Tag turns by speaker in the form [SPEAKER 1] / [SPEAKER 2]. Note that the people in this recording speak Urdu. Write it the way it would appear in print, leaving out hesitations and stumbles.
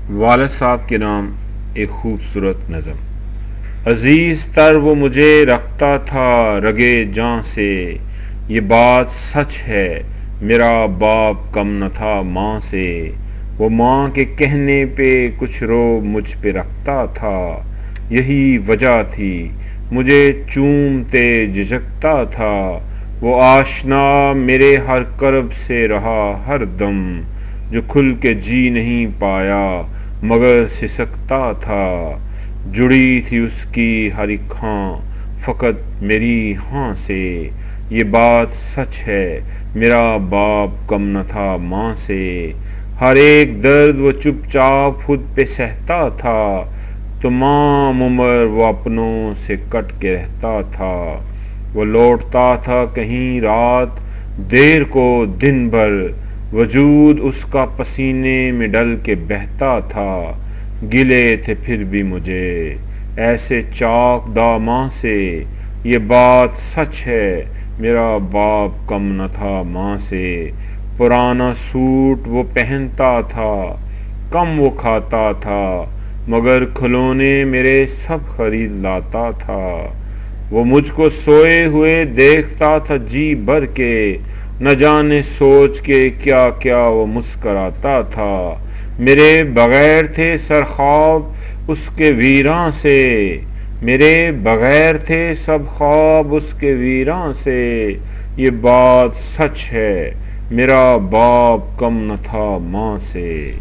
[SPEAKER 1] والد صاحب کے نام ایک خوبصورت نظم۔ عزیز تر وہ مجھے رکھتا تھا رگے جاں سے، یہ بات سچ ہے میرا باپ کم نہ تھا ماں سے، وہ ماں کے کہنے پہ کچھ روب مجھ پہ رکھتا تھا، یہی وجہ تھی مجھے چومتے جھجکتا تھا، وہ آشنا میرے ہر کرب سے رہا ہر دم، جو کھل کے جی نہیں پایا مگر سسکتا تھا، جڑی تھی اس کی ہر ایک ہاں فقط میری ہاں سے، یہ بات سچ ہے میرا باپ کم نہ تھا ماں سے، ہر ایک درد وہ چپ چاپ خود پہ سہتا تھا، تمام عمر وہ اپنوں سے کٹ کے رہتا تھا، وہ لوٹتا تھا کہیں رات دیر کو دن بھر، وجود اس کا پسینے میں ڈل کے بہتا تھا، گلے تھے پھر بھی مجھے ایسے چاک داماں سے، یہ بات سچ ہے میرا باپ کم نہ تھا ماں سے، پرانا سوٹ وہ پہنتا تھا کم وہ کھاتا تھا، مگر کھلونے میرے سب خرید لاتا تھا، وہ مجھ کو سوئے ہوئے دیکھتا تھا جی بھر کے، نہ جانے سوچ کے کیا کیا وہ مسکراتا تھا، میرے بغیر تھے سر خواب اس کے ویراں سے، میرے بغیر تھے سب خواب اس کے ویراں سے، یہ بات سچ ہے میرا باپ کم نہ تھا ماں سے۔